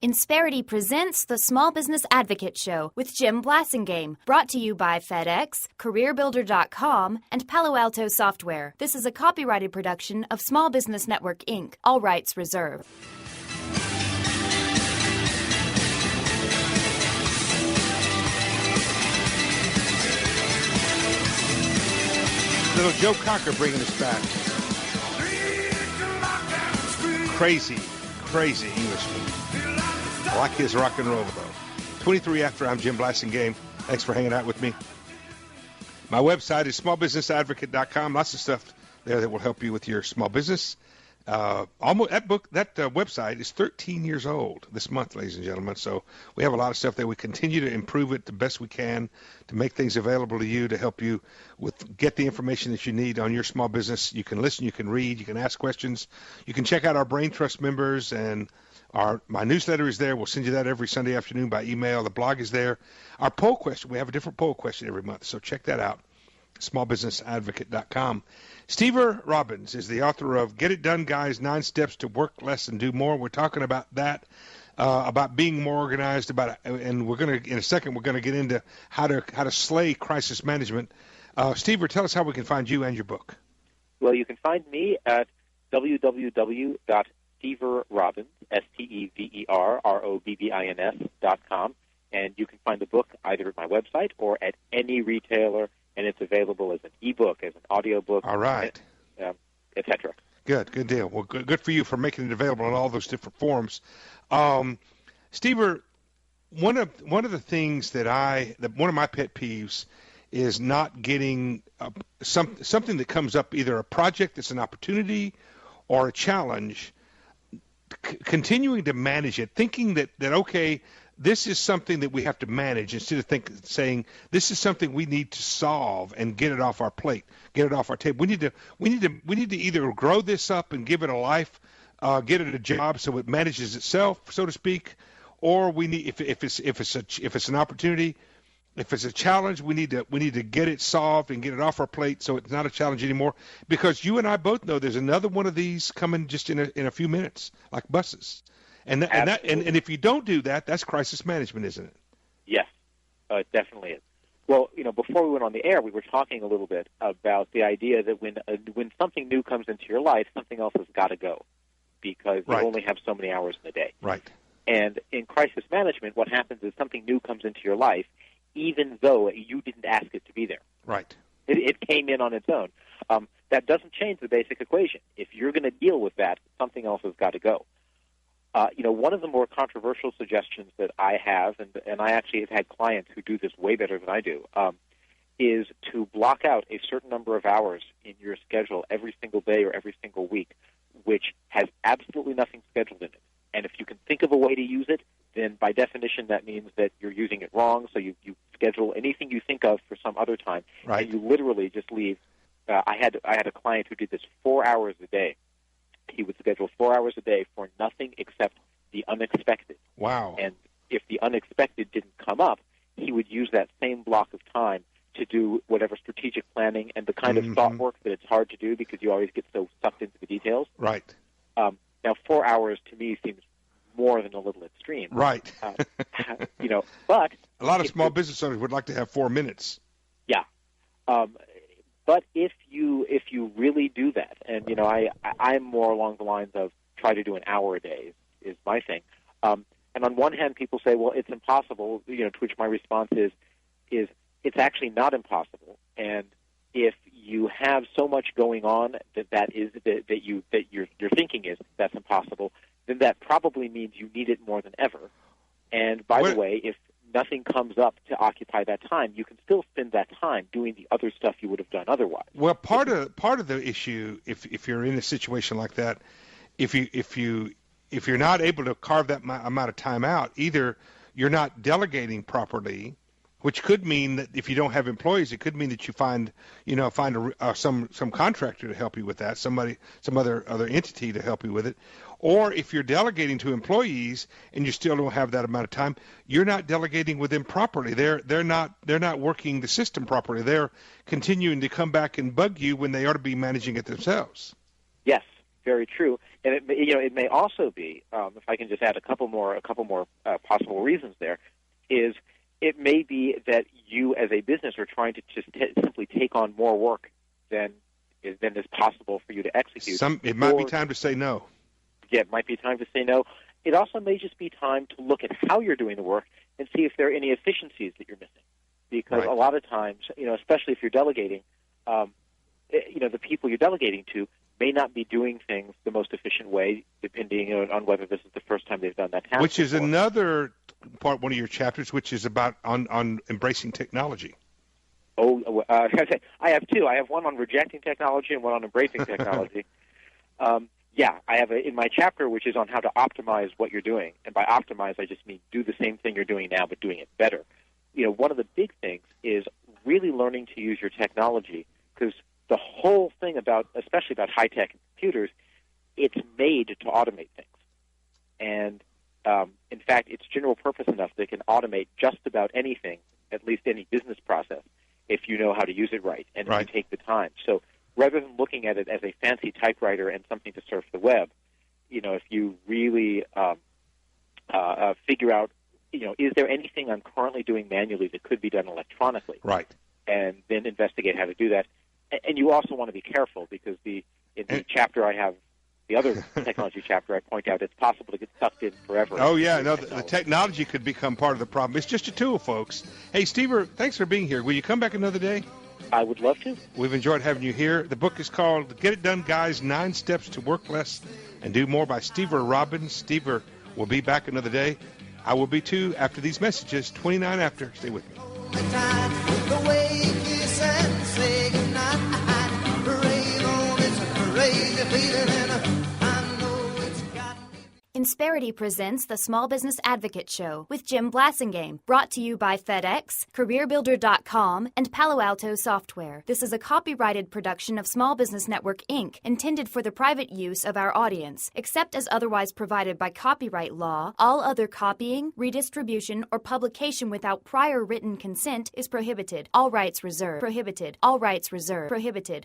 Insperity presents the Small Business Advocate Show with Jim Blasingame, brought to you by FedEx, CareerBuilder.com, and Palo Alto Software. This is a copyrighted production of Small Business Network, Inc., all rights reserved. Little Joe Cocker bringing us back. Crazy Englishman. I like his rock and roll, though. 23 after, I'm Jim Blasingame. Thanks for hanging out with me. My website is smallbusinessadvocate.com. Lots of stuff there that will help you with your small business. That website is 13 years old this month, ladies and gentlemen. So we have a lot of stuff there. We continue to improve it the best we can to make things available to you to help you get the information that you need on your small business. You can listen, you can read, you can ask questions. You can check out our Brain Trust members, and my newsletter is there. We'll send you that every Sunday afternoon by email. The blog is there. Our poll question, we have a different poll question every month, so check that out, smallbusinessadvocate.com. Steve Robbins is the author of Get It Done, Guys, 9 Steps to Work Less and Do More. We're talking about that, about being more organized, and we're going to, in a second, we're going to get into how to slay crisis management. Steve, tell us how we can find you and your book. Well, you can find me at www.steverrobbins, SteverRobbins.com, and you can find the book either at my website or at any retailer, and it's available as an ebook, as an audiobook, all right, etc. Good deal. Well, good for you for making it available in all those different forms. Steve, one of the things one of my pet peeves is not getting something that comes up, either a project that's an opportunity or a challenge, continuing to manage it, thinking that okay, this is something that we have to manage, instead of saying this is something we need to solve and get it off our plate, get it off our table. We need to either grow this up and give it a life, get it a job so it manages itself, so to speak, or we need, if it's an opportunity, if it's a challenge, we need to get it solved and get it off our plate so it's not a challenge anymore. Because you and I both know there's another one of these coming just in a few minutes, like buses. And if you don't do that, that's crisis management, isn't it? Yes, it definitely is. Well, before we went on the air, we were talking a little bit about the idea that when something new comes into your life, something else has got to go, because you only have so many hours in a day. Right. And in crisis management, what happens is something new comes into your life, even though you didn't ask it to be there. Right. It came in on its own. That doesn't change the basic equation. If you're going to deal with that, something else has got to go. One of the more controversial suggestions that I have, and I actually have had clients who do this way better than I do, is to block out a certain number of hours in your schedule every single day or every single week, which has absolutely nothing scheduled in it. And if you can think of a way to use it, then by definition that means that you're using it wrong, so you schedule anything you think of for some other time, right, and you literally just leave. I had a client who did this 4 hours a day. He would schedule 4 hours a day for nothing except the unexpected. Wow. And if the unexpected didn't come up, he would use that same block of time to do whatever strategic planning and the kind of thought work that it's hard to do because you always get so sucked into the details. Right. Now, 4 hours to me seems more than a little extreme. Right. But a lot of small business owners would like to have 4 minutes. Yeah. But if you really do that, and I'm more along the lines of try to do an hour a day is my thing. And on one hand, people say, well, it's impossible. To which my response is it's actually not impossible. And if you have so much going on that your thinking is that's impossible, then that probably means you need it more than ever. And by the way, if nothing comes up to occupy that time, you can still spend that time doing the other stuff you would have done otherwise. Well, part of the issue, if you're in a situation like that, if you're not able to carve that amount of time out, either you're not delegating properly, which could mean that if you don't have employees, it could mean that you find some contractor to help you with that, some other entity to help you with it. Or if you're delegating to employees and you still don't have that amount of time, you're not delegating with them properly. They're not working the system properly. They're continuing to come back and bug you when they ought to be managing it themselves. Yes, very true. And it may also be, if I can just add a couple more possible reasons there, is it may be that you as a business are trying to just simply take on more work than is possible for you to execute. It might be time to say no. Yeah, it might be time to say no. It also may just be time to look at how you're doing the work and see if there are any efficiencies that you're missing. Because a lot of times, especially if you're delegating, the people you're delegating to may not be doing things the most efficient way, depending on whether this is the first time they've done that task. Which is another part, one of your chapters, which is about on embracing technology. Oh, I have two. I have one on rejecting technology and one on embracing technology. I have in my chapter, which is on how to optimize what you're doing. And by optimize, I just mean do the same thing you're doing now, but doing it better. One of the big things is really learning to use your technology, because the whole thing especially about high-tech computers, it's made to automate things. And, in fact, it's general purpose enough that it can automate just about anything, at least any business process, if you know how to use it right and if you take the time. So rather than looking at it as a fancy typewriter and something to surf the web, if you really figure out, is there anything I'm currently doing manually that could be done electronically? Right. And then investigate how to do that. And you also want to be careful, because in the chapter I have, the other technology chapter, I point out it's possible to get sucked in forever. Oh, yeah. No, the technology could become part of the problem. It's just a tool, folks. Hey, Steve, thanks for being here. Will you come back another day? I would love to. We've enjoyed having you here. The book is called Get It Done, Guys, 9 Steps to Work Less and Do More by Steve Robbins. Steve will be back another day. I will be, too, after these messages, 29 after. Stay with me. Insperity presents the Small Business Advocate Show with Jim Blasingame, brought to you by FedEx, CareerBuilder.com, and Palo Alto Software. This is a copyrighted production of Small Business Network, Inc., intended for the private use of our audience. Except as otherwise provided by copyright law, all other copying, redistribution, or publication without prior written consent is prohibited. All rights reserved. Prohibited. All rights reserved. Prohibited.